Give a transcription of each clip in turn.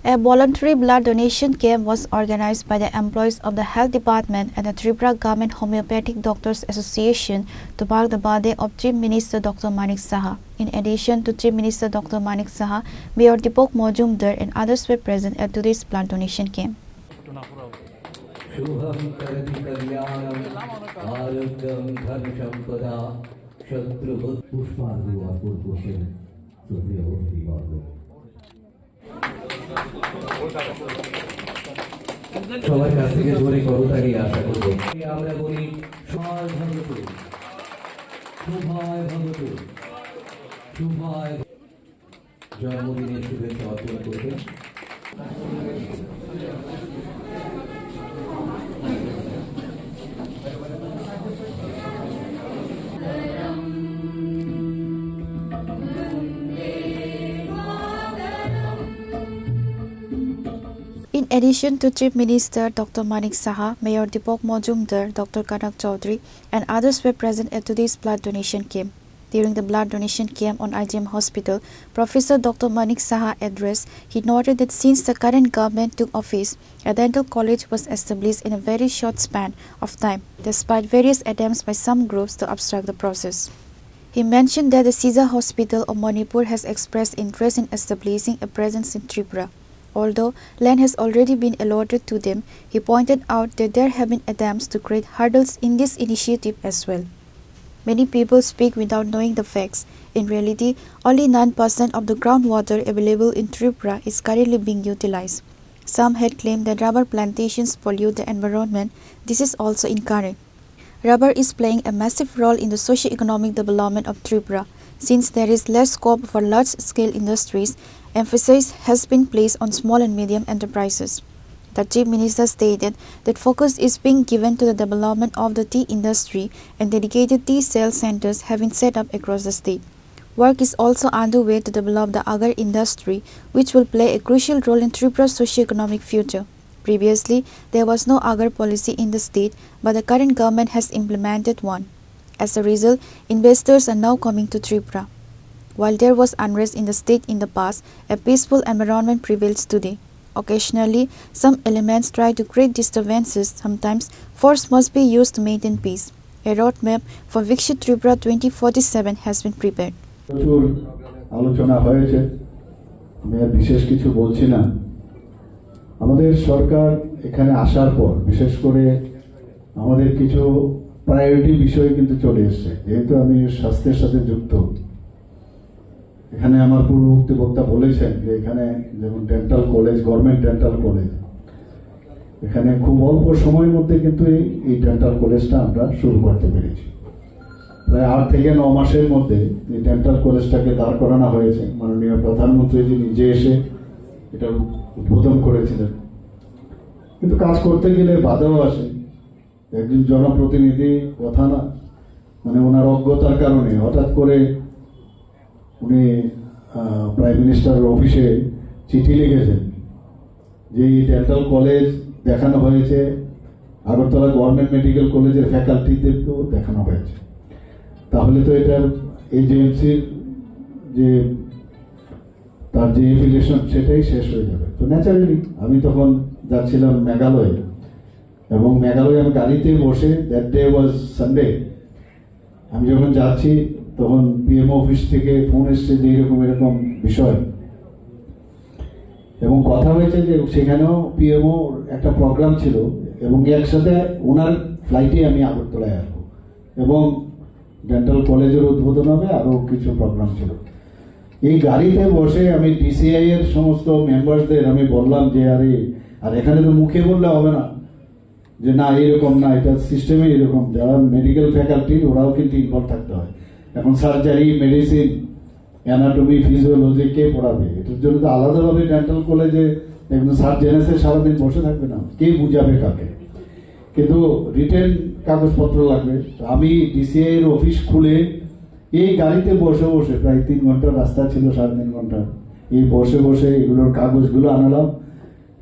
A voluntary blood donation camp was organized by the employees of the Health Department and the Tripura Government Homeopathic Doctors Association to mark the birthday of Chief Minister Dr. Manik Saha. In addition to Chief Minister Dr. Manik Saha, Mayor Deepak Majumdar and others were present at today's blood donation camp. সবার কাছ থেকে জোরে করতালি আশা করব। আমরা বলি সবাই ভগতু, শুভায় ভগতু, শুভায়। জন্মদিনের শুভেচ্ছা অর্পণ করবেন। In addition to Chief Minister Dr. Manik Saha, Mayor Deepak Majumdar, Dr. Kanak Chaudhary and others were present at today's blood donation camp. During the blood donation camp on IGM Hospital, Professor Dr. Manik Saha addressed, he noted that since the current government took office, a dental college was established in a very short span of time, despite various attempts by some groups to obstruct the process. He mentioned that the Caesar Hospital of Manipur has expressed interest in establishing a presence in Tripura. Although land has already been allotted to them, he pointed out that there have been attempts to create hurdles in this initiative as well. Many people speak without knowing the facts. In reality, only 9% of the groundwater available in Tripura is currently being utilized. Some had claimed that rubber plantations pollute the environment. This is also incorrect. Rubber is playing a massive role in the socio-economic development of Tripura. Since there is less scope for large-scale industries, emphasis has been placed on small and medium enterprises. The Chief Minister stated that focus is being given to the development of the tea industry and dedicated tea sales centers have been set up across the state. Work is also underway to develop the agar industry, which will play a crucial role in Tripura's socio-economic future. Previously, there was no agar policy in the state, but the current government has implemented one. As a result, investors are now coming to Tripura. While there was unrest in the state in the past, a peaceful environment prevails today. Occasionally, some elements try to create disturbances. Sometimes, force must be used to maintain peace. A roadmap for Viksit Tripura 2047 has been prepared. প্রচুর আলোচনা হয়েছে, আমি আর বিশেষ কিছু বলছি না। আমাদের সরকার এখানে আসার পর বিশেষ করে আমাদের কিছু প্রায়োরিটি বিষয় কিন্তু চলে এসেছে। যেহেতু আমি স্বাস্থ্যের সাথে যুক্ত, এখানে আমার পূর্ববর্তী বক্তা বলেছেন যে এখানে যেমন dental college, government dental college, এখানে খুব অল্প সময়ের মধ্যে কিন্তু এই ডেন্টাল কলেজটা আমরা শুরু করতে পেরেছি। প্রায় 8 থেকে 9 মাসের মধ্যে এই ডেন্টাল কলেজটাকে দাঁড় করানো হয়েছে। মাননীয় প্রধানমন্ত্রী নিজে এসে এটা উদ্বোধন করেছিলেন। কিন্তু কাজ করতে গেলে বাধাও আসে। একজন জনপ্রতিনিধি কথা না, মানে ওনার অজ্ঞতার কারণে হঠাৎ করে উনি প্রাইম মিনিস্টারের অফিসে চিঠি লিখেছেন যে এই ডেন্টাল কলেজ দেখানো হয়েছে, আগরতলা গভর্নমেন্ট মেডিকেল কলেজের ফ্যাকাল্টিদেরকেও দেখানো হয়েছে। তাহলে তো এটা এজেন্সির যে তার যে এফিলিয়েশন সেটাই শেষ হয়ে যাবে। তো ন্যাচারালি আমি তখন যাচ্ছিলাম মেঘালয়ে, এবং মেঘালয়ে আমি গাড়িতে বসে, দ্যাট ডে ওয়াজ সানডে, আমি যখন যাচ্ছি তখন পিএমও অফিস থেকে ফোন এসছে যে এরকম বিষয়, এবং কথা হয়েছে যে সেখানেও পিএমও একটা প্রোগ্রাম ছিল এবং একসাথে ওনার ফ্লাইটে আমি আগরতলায় আসবো এবং ডেন্টাল কলেজের উদ্বোধন হবে, আরও কিছু প্রোগ্রাম ছিল। এই গাড়িতে বসে আমি ডিসিআই এর সমস্ত মেম্বারসদের আমি বললাম যে আর এখানে তো মুখে বললে হবে না যে না এরকম না, এটা সিস্টেমে এরকম, যারা মেডিকেল ফ্যাকাল্টি ওরাও কিন্তু ইনভলভ থাকতে হয়। এখন সার্জারি, মেডিসিন, অ্যানাটমি, ফিজিওলজি কে পড়াবে? এটার জন্য তো আলাদাভাবে ডেন্টাল কলেজে একজন সার্জেনেসে সারাদিন বসে থাকবে না, কে বুঝাবে কাকে? কিন্তু রিটেন কাগজপত্র লাগবে। আমি ডিসিআই এর অফিস খুলে এই গাড়িতে বসে বসে প্রায় 3 ঘন্টার রাস্তা ছিল, 3.5 ঘন্টা, এই বসে বসে এগুলোর কাগজগুলো আনালাম।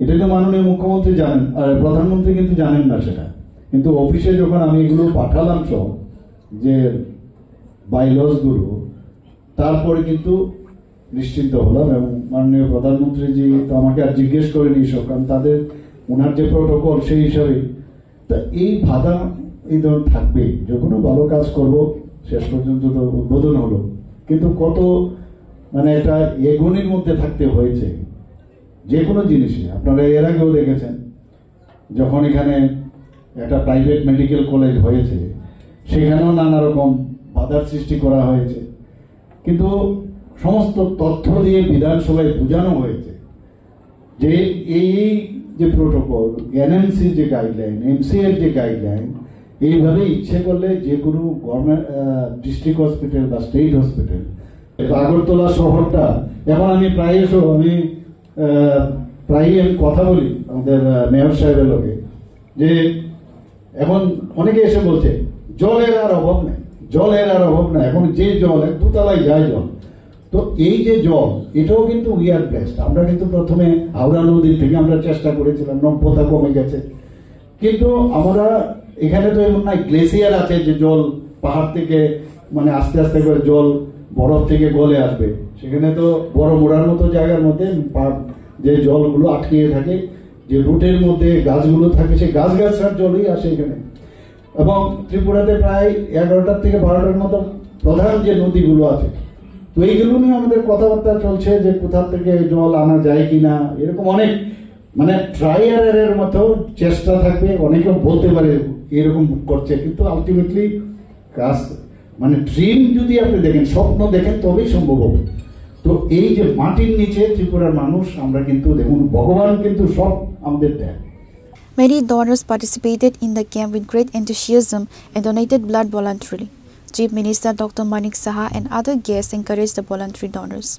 এটাই তো মাননীয় মুখ্যমন্ত্রী জানেন, আর প্রধানমন্ত্রী কিন্তু জানেন না সেটা। কিন্তু অফিসে যখন আমি এগুলো পাঠালাম সব যে বাইলস গুলো, তারপরে কিন্তু নিশ্চিন্ত হলাম। এবং মাননীয় প্রধানমন্ত্রীজি তো আমাকে আর জিজ্ঞেস করেনি সব, কারণ তাদের ওনার যে প্রোটোকল সেই হিসাবে। তা এই বাধা এই ধরনের থাকবে, যে কোনো ভালো কাজ করব, শেষ পর্যন্ত তো উদ্বোধন হলো, কিন্তু কত মানে এটা এগোনির মধ্যে থাকতে হয়েছে যে কোনো জিনিসে। আপনারা এর আগেও দেখেছেন যখন এখানে একটা প্রাইভেট মেডিকেল কলেজ হয়েছে, সেখানেও নানা রকম বাধার সৃষ্টি করা হয়েছে, কিন্তু সমস্ত তথ্য দিয়ে বিধানসভায় বোঝানো হয়েছে যে এই যে প্রোটোকল, এনএমসির যে গাইডলাইন, এমসি এর যে গাইডলাইন, এইভাবে ইচ্ছে করলে যে কোনো গভর্নমেন্ট ডিস্ট্রিক্ট হসপিটাল বা স্টেট হসপিটাল, আগরতলা শহরটা এখন আমি প্রায়ই আমি কথা বলি আমাদের মেয়র সাহেবের লোকে, যে এখন অনেকে এসে বলছে জলের আর অভাব নেই, জলের আর অভাব নেই, এখন যে জল দুতলায় যায় জল। তো এই যে জল, এটাও কিন্তু উই আর ব্লেসড। আমরা কিন্তু প্রথমে হাওড়া নদীর থেকে আমরা চেষ্টা করেছিলাম, নব্যতা কমে গেছে, কিন্তু আমরা এখানে তো এমন নাই গ্লেসিয়ার আছে যে জল পাহাড় থেকে মানে আস্তে আস্তে করে জল বরফ থেকে গলে আসবে। সেখানে তো বড় মোড়ার মতো জায়গার মধ্যে যে জলগুলো আটকিয়ে থাকে, যে রুটের মধ্যে গাছগুলো থাকে, সেই গাছগাছার জলই আসে এখানে। এবং ত্রিপুরাতে প্রায় 11টার থেকে 12টার মতো প্রধান যে নদীগুলো আছে, তো এইগুলো নিয়ে আমাদের কথাবার্তা চলছে যে কোথা থেকে জল আনা যায় কিনা, এরকম অনেক মানে ট্রায়ারের মতো চেষ্টা থাকবে। অনেকেও বলতে পারে এরকম করছে, কিন্তু আলটিমেটলি কাজ মানে ড্রিম যদি আপনি দেখেন, স্বপ্ন দেখেন, তবেই সম্ভব হবে। তো এই যে মাটির নিচে ত্রিপুরার মানুষ, আমরা কিন্তু দেখুন ভগবান কিন্তু সব আমাদের দেয়। Many donors participated in the camp with great enthusiasm and donated blood voluntarily. Chief Minister Dr. Manik Saha and other guests encouraged the voluntary donors.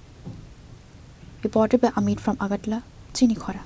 Reported by Amit from Agartala, Chinikhora.